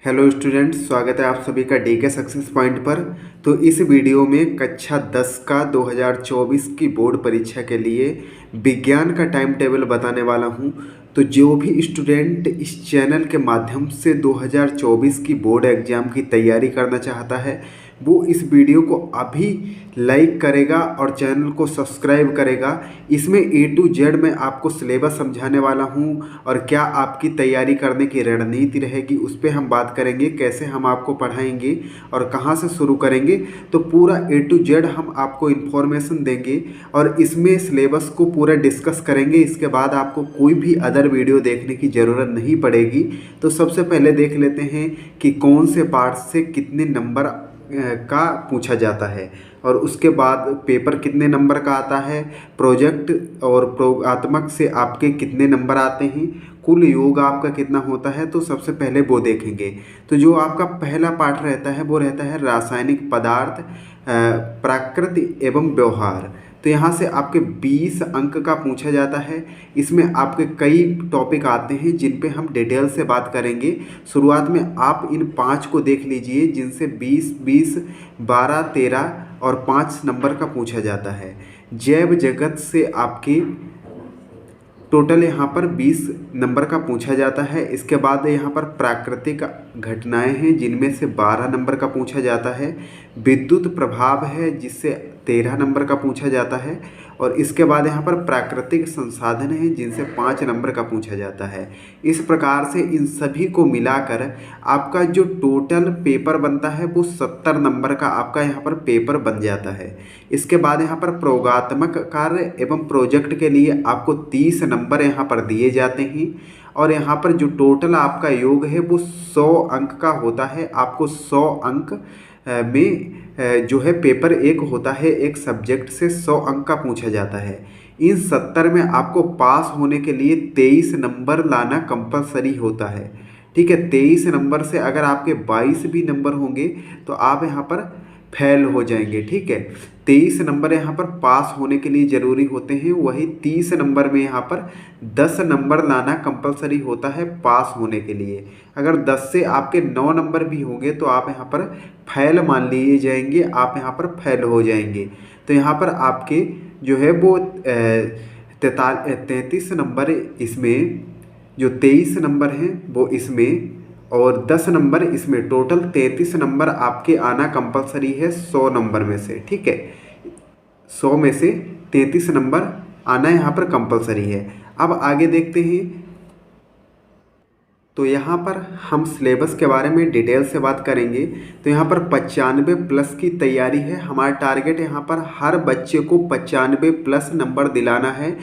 Hello students, स्वागत है आप सभी का डीके सक्सेस पॉइंट पर। तो इस वीडियो में कक्षा 10 का 2024 की बोर्ड परीक्षा के लिए विज्ञान का टाइम टेबल बताने वाला हूं। तो जो भी स्टूडेंट इस चैनल के माध्यम से 2024 की बोर्ड एग्ज़ाम की तैयारी करना चाहता है वो इस वीडियो को अभी लाइक करेगा और चैनल को सब्सक्राइब करेगा। इसमें A to Z मैं आपको सिलेबस समझाने वाला हूं और क्या आपकी तैयारी करने की रणनीति रहेगी उस पर हम बात करेंगे, कैसे हम आपको पढ़ाएंगे और कहां से शुरू करेंगे। तो पूरा A to Z हम आपको इन्फॉर्मेशन देंगे और इसमें सिलेबस को पूरा डिस्कस करेंगे। इसके बाद आपको कोई भी अदर वीडियो देखने की ज़रूरत नहीं पड़ेगी। तो सबसे पहले देख लेते हैं कि कौन से पार्ट से कितने नंबर का पूछा जाता है और उसके बाद पेपर कितने नंबर का आता है, प्रोजेक्ट और प्रयोगात्मक से आपके कितने नंबर आते हैं, कुल योग आपका कितना होता है। तो सबसे पहले वो देखेंगे। तो जो आपका पहला पार्ट रहता है वो रहता है रासायनिक पदार्थ, प्रकृति एवं व्यवहार। तो यहाँ से आपके 20 अंक का पूछा जाता है। इसमें आपके कई टॉपिक आते हैं जिन पे हम डिटेल से बात करेंगे। शुरुआत में आप इन 5 को देख लीजिए जिनसे 20, 20, 12, 13 और 5 नंबर का पूछा जाता है। जैव जगत से आपके टोटल यहाँ पर 20 नंबर का पूछा जाता है। इसके बाद यहाँ पर प्राकृतिक घटनाएं हैं जिनमें से 12 नंबर का पूछा जाता है। विद्युत प्रभाव है जिससे 13 नंबर का पूछा जाता है और इसके बाद यहाँ पर प्राकृतिक संसाधन हैं जिनसे 5 नंबर का पूछा जाता है। इस प्रकार से इन सभी को मिलाकर आपका जो टोटल पेपर बनता है वो 70 नंबर का आपका यहाँ पर पेपर बन जाता है। इसके बाद यहाँ पर प्रयोगात्मक कार्य एवं प्रोजेक्ट के लिए आपको 30 नंबर यहाँ पर दिए जाते हैं और यहाँ पर जो टोटल आपका योग है वो 100 अंक का होता है। आपको 100 अंक में जो है पेपर एक होता है, एक सब्जेक्ट से 100 अंक का पूछा जाता है। इन 70 में आपको पास होने के लिए 23 नंबर लाना कंपलसरी होता है। ठीक है, 23 नंबर से अगर आपके 22 भी नंबर होंगे तो आप यहाँ पर फेल हो जाएंगे। ठीक है, 23 नंबर यहाँ पर पास होने के लिए ज़रूरी होते हैं। वही 30 नंबर में यहाँ पर 10 नंबर लाना कंपलसरी होता है पास होने के लिए। अगर 10 से आपके 9 नंबर भी होंगे तो आप यहाँ पर फेल मान लिए जाएंगे, आप यहाँ पर फेल हो जाएंगे। तो यहाँ पर आपके जो है वो 33 नंबर इसमें, जो 23 नंबर हैं वो इसमें और 10 नंबर इसमें, टोटल 33 नंबर आपके आना कंपलसरी है 100 नंबर में से। ठीक है, 100 में से 33 नंबर आना यहाँ पर कंपलसरी है। अब आगे देखते हैं। तो यहाँ पर हम सिलेबस के बारे में डिटेल से बात करेंगे। तो यहाँ पर 95 प्लस की तैयारी है। हमारा टारगेट यहाँ पर हर बच्चे को 95 प्लस नंबर दिलाना है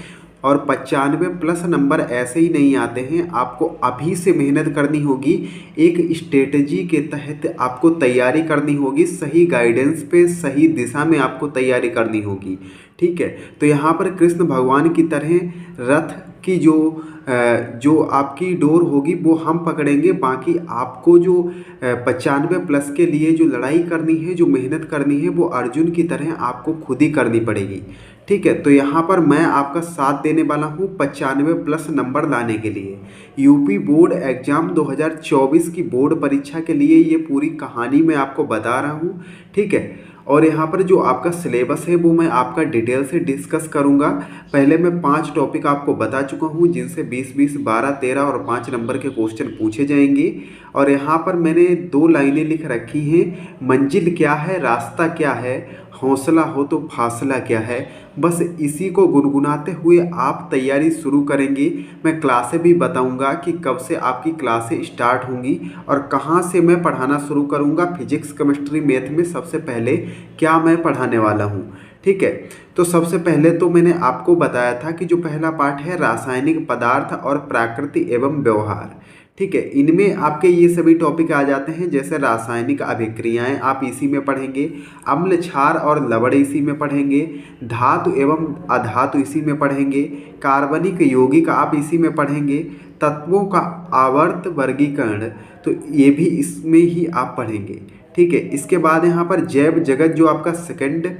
और 95 प्लस नंबर ऐसे ही नहीं आते हैं, आपको अभी से मेहनत करनी होगी। एक स्ट्रेटजी के तहत आपको तैयारी करनी होगी, सही गाइडेंस पे सही दिशा में आपको तैयारी करनी होगी। ठीक है, तो यहाँ पर कृष्ण भगवान की तरह रथ की जो आपकी डोर होगी वो हम पकड़ेंगे। बाकी आपको जो 95 प्लस के लिए जो लड़ाई करनी है, जो मेहनत करनी है, वो अर्जुन की तरह आपको खुद ही करनी पड़ेगी। ठीक है, तो यहाँ पर मैं आपका साथ देने वाला हूँ 95 प्लस नंबर लाने के लिए। यूपी बोर्ड एग्ज़ाम 2024 की बोर्ड परीक्षा के लिए ये पूरी कहानी मैं आपको बता रहा हूँ। ठीक है, और यहाँ पर जो आपका सिलेबस है वो मैं आपका डिटेल से डिस्कस करूँगा। पहले मैं 5 टॉपिक आपको बता चुका हूँ जिनसे 20, 20, 12, 13 और 5 नंबर के क्वेश्चन पूछे जाएंगे। और यहाँ पर मैंने 2 लाइनें लिख रखी हैं, मंजिल क्या है, रास्ता क्या है, हौसला हो तो फासला क्या है। बस इसी को गुनगुनाते हुए आप तैयारी शुरू करेंगे। मैं क्लासें भी बताऊंगा कि कब से आपकी क्लासें स्टार्ट होंगी और कहां से मैं पढ़ाना शुरू करूंगा। फिजिक्स, केमिस्ट्री, मैथ में सबसे पहले क्या मैं पढ़ाने वाला हूं। ठीक है, तो सबसे पहले तो मैंने आपको बताया था कि जो पहला पार्ट है रासायनिक पदार्थ और प्रकृति एवं व्यवहार। ठीक है, इनमें आपके ये सभी टॉपिक आ जाते हैं, जैसे रासायनिक अभिक्रियाएं आप इसी में पढ़ेंगे, अम्ल, क्षार और लवण इसी में पढ़ेंगे, धातु एवं अधातु इसी में पढ़ेंगे, कार्बनिक यौगिक आप इसी में पढ़ेंगे, तत्वों का आवर्त वर्गीकरण तो ये भी इसमें ही आप पढ़ेंगे। ठीक है, इसके बाद यहाँ पर जैव जगत जो आपका सेकंड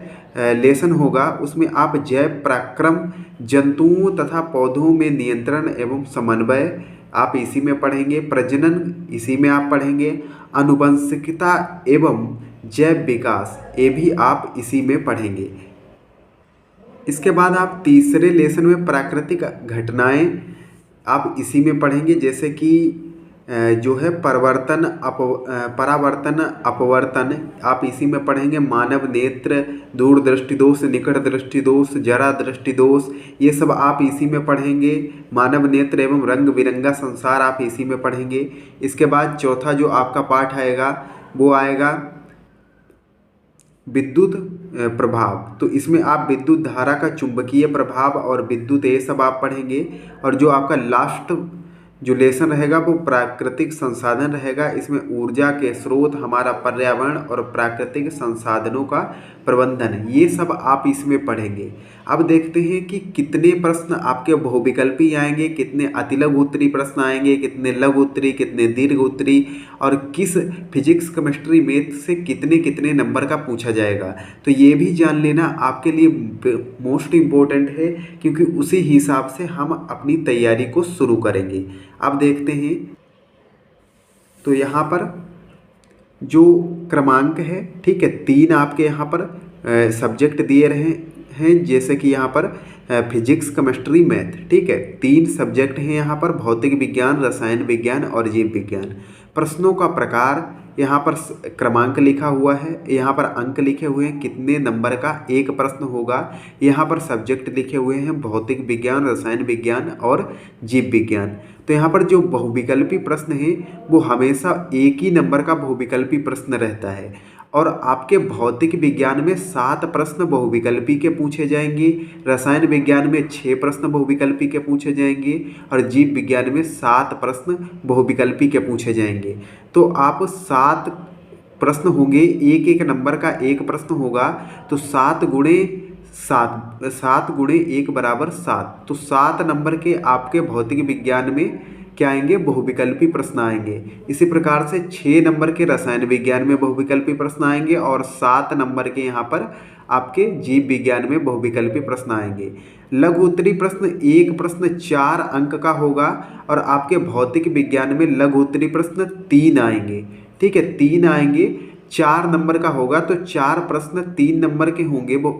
लेसन होगा उसमें आप जैव पराक्रम, जंतुओं तथा पौधों में नियंत्रण एवं समन्वय, आप इसी में पढ़ेंगे, प्रजनन इसी में आप पढ़ेंगे, आनुवंशिकता एवं जैव विकास ये भी आप इसी में पढ़ेंगे। इसके बाद आप तीसरे लेसन में प्राकृतिक घटनाएं आप इसी में पढ़ेंगे, जैसे कि जो है परावर्तन अपवर्तन आप इसी में पढ़ेंगे, मानव नेत्र, दूरदृष्टि दोष, निकट दृष्टि दोष, जरा दृष्टि दोष, ये सब आप इसी में पढ़ेंगे। मानव नेत्र एवं रंग बिरंगा संसार आप इसी में पढ़ेंगे। इसके बाद चौथा जो आपका पाठ आएगा वो आएगा विद्युत प्रभाव। तो इसमें आप विद्युत धारा का चुंबकीय प्रभाव और विद्युत ये सब आप पढ़ेंगे। और जो आपका लास्ट जो लेसन रहेगा वो प्राकृतिक संसाधन रहेगा। इसमें ऊर्जा के स्रोत, हमारा पर्यावरण और प्राकृतिक संसाधनों का प्रबंधन, ये सब आप इसमें पढ़ेंगे। अब देखते हैं कि कितने प्रश्न आपके बहुविकल्पी आएंगे, कितने अतिलघु उत्तरी प्रश्न आएंगे, कितने लघु उत्तरी, कितने दीर्घ उत्तरी, और किस फिजिक्स, केमिस्ट्री, मैथ से कितने कितने नंबर का पूछा जाएगा। तो ये भी जान लेना आपके लिए मोस्ट इम्पोर्टेंट है, क्योंकि उसी हिसाब से हम अपनी तैयारी को शुरू करेंगे। अब देखते हैं, तो यहाँ पर जो क्रमांक है, ठीक है, 3 आपके यहाँ पर सब्जेक्ट दिए रहे हैं, जैसे कि यहाँ पर फिजिक्स, केमिस्ट्री, मैथ, ठीक है, 3 सब्जेक्ट हैं यहाँ पर, भौतिक विज्ञान, रसायन विज्ञान और जीव विज्ञान। प्रश्नों का प्रकार यहाँ पर क्रमांक लिखा हुआ है, यहाँ पर अंक लिखे हुए हैं, कितने नंबर का एक प्रश्न होगा, यहाँ पर सब्जेक्ट लिखे हुए हैं, भौतिक विज्ञान, रसायन विज्ञान और जीव विज्ञान। तो यहाँ पर जो बहुविकल्पी प्रश्न है वो हमेशा एक ही नंबर का बहुविकल्पी प्रश्न रहता है। और आपके भौतिक विज्ञान में 7 प्रश्न बहुविकल्पी के पूछे जाएंगे, रसायन विज्ञान में 6 प्रश्न बहुविकल्पी के पूछे जाएंगे और जीव विज्ञान में 7 प्रश्न बहुविकल्पी के पूछे जाएंगे। तो आप 7 प्रश्न होंगे, एक एक नंबर का एक प्रश्न होगा, तो 7 गुणे 1 बराबर 7। तो 7 नंबर के आपके भौतिक विज्ञान में क्या आएंगे, बहुविकल्पी प्रश्न आएंगे। इसी प्रकार से 6 नंबर के रसायन विज्ञान में बहुविकल्पी प्रश्न आएंगे और 7 नंबर के यहाँ पर आपके जीव विज्ञान में बहुविकल्पी प्रश्न आएंगे। लघु उत्तरी प्रश्न, एक प्रश्न 4 अंक का होगा और आपके भौतिक विज्ञान में लघु उत्तरी प्रश्न 3 आएंगे, ठीक है, 3 आएंगे, 4 नंबर का होगा, तो 4 प्रश्न 3 नंबर के होंगे वो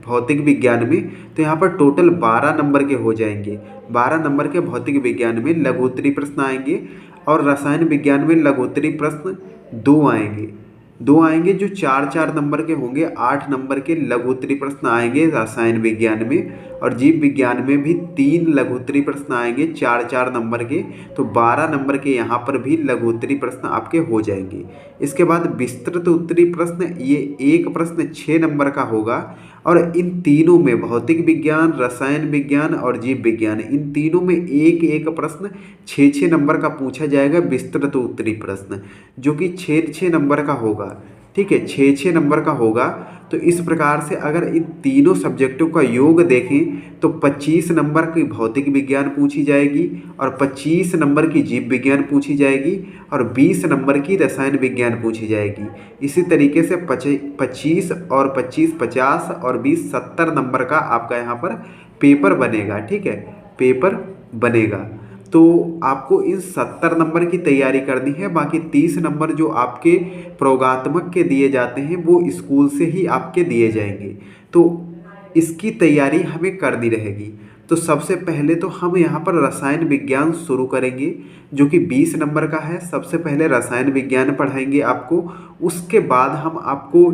भौतिक विज्ञान में। तो यहाँ पर टोटल 12 नंबर के हो जाएंगे। 12 नंबर के भौतिक विज्ञान में लघुत्तरी प्रश्न आएंगे और रसायन विज्ञान में लघुत्तरी प्रश्न 2 आएंगे जो 4-4 नंबर के होंगे। 8 नंबर के लघुत्तरी प्रश्न आएंगे रसायन विज्ञान में और जीव विज्ञान में भी 3 लघुत्तरी प्रश्न आएंगे 4-4 नंबर के। तो 12 नंबर के यहाँ पर भी लघुत्तरी प्रश्न आपके हो जाएंगे। इसके बाद विस्तृत उत्तरी प्रश्न, ये एक प्रश्न 6 नंबर का होगा और इन तीनों में भौतिक विज्ञान, रसायन विज्ञान और जीव विज्ञान, इन तीनों में एक एक प्रश्न 6-6 नंबर का पूछा जाएगा विस्तृत उत्तरी प्रश्न, जो कि 6-6 नंबर का होगा, ठीक है, 6-6 नंबर का होगा। तो इस प्रकार से अगर इन तीनों सब्जेक्टों का योग देखें तो 25 नंबर की भौतिक विज्ञान पूछी जाएगी और 25 नंबर की जीव विज्ञान पूछी जाएगी और 20 नंबर की रसायन विज्ञान पूछी जाएगी। इसी तरीके से 25 और 25 50 और 20 70 नंबर का आपका यहाँ पर पेपर बनेगा, ठीक है, पेपर बनेगा। तो आपको इन 70 नंबर की तैयारी करनी है। बाकी 30 नंबर जो आपके प्रयोगात्मक के दिए जाते हैं वो स्कूल से ही आपके दिए जाएंगे, तो इसकी तैयारी हमें करनी रहेगी। तो सबसे पहले तो हम यहाँ पर रसायन विज्ञान शुरू करेंगे जो कि 20 नंबर का है। सबसे पहले रसायन विज्ञान पढ़ाएंगे आपको, उसके बाद हम आपको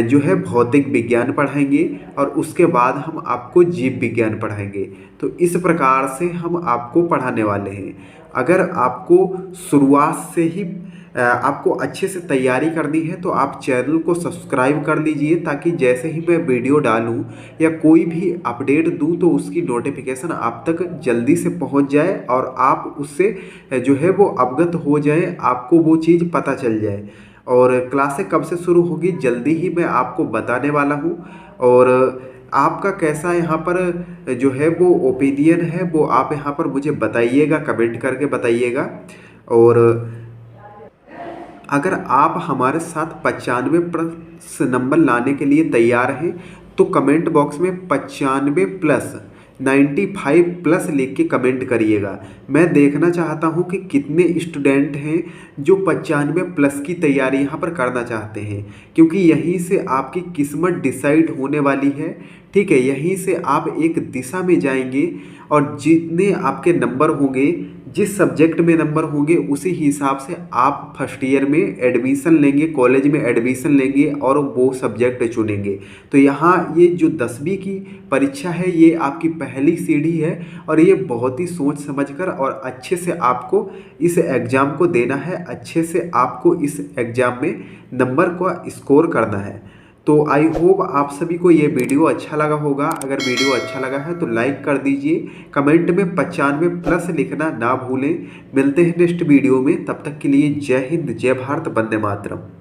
जो है भौतिक विज्ञान पढ़ाएंगे और उसके बाद हम आपको जीव विज्ञान पढ़ाएंगे। तो इस प्रकार से हम आपको पढ़ाने वाले हैं। अगर आपको शुरुआत से ही आपको अच्छे से तैयारी करनी है तो आप चैनल को सब्सक्राइब कर लीजिए, ताकि जैसे ही मैं वीडियो डालूं या कोई भी अपडेट दूं तो उसकी नोटिफिकेशन आप तक जल्दी से पहुंच जाए और आप उससे जो है वो अवगत हो जाए, आपको वो चीज़ पता चल जाए। और क्लासें कब से शुरू होगी जल्दी ही मैं आपको बताने वाला हूं। और आपका कैसा यहाँ पर जो है वो ओपिनियन है वो आप यहाँ पर मुझे बताइएगा, कमेंट करके बताइएगा। और अगर आप हमारे साथ 95+ नंबर लाने के लिए तैयार हैं तो कमेंट बॉक्स में 95+ 95 प्लस लिख के कमेंट करिएगा। मैं देखना चाहता हूँ कि कितने स्टूडेंट हैं जो 95 प्लस की तैयारी यहाँ पर करना चाहते हैं, क्योंकि यहीं से आपकी किस्मत डिसाइड होने वाली है। ठीक है, यहीं से आप एक दिशा में जाएंगे और जितने आपके नंबर होंगे, जिस सब्जेक्ट में नंबर होंगे, उसी हिसाब से आप फर्स्ट ईयर में एडमिशन लेंगे, कॉलेज में एडमिशन लेंगे और वो सब्जेक्ट चुनेंगे। तो यहाँ ये जो 10वीं की परीक्षा है, ये आपकी पहली सीढ़ी है और ये बहुत ही सोच समझकर और अच्छे से आपको इस एग्ज़ाम को देना है, अच्छे से आपको इस एग्ज़ाम में नंबर को स्कोर करना है। तो आई होप आप सभी को ये वीडियो अच्छा लगा होगा। अगर वीडियो अच्छा लगा है तो लाइक कर दीजिए, कमेंट में 95 प्लस लिखना ना भूलें। मिलते हैं नेक्स्ट वीडियो में, तब तक के लिए जय हिंद, जय भारत, वंदे मातरम।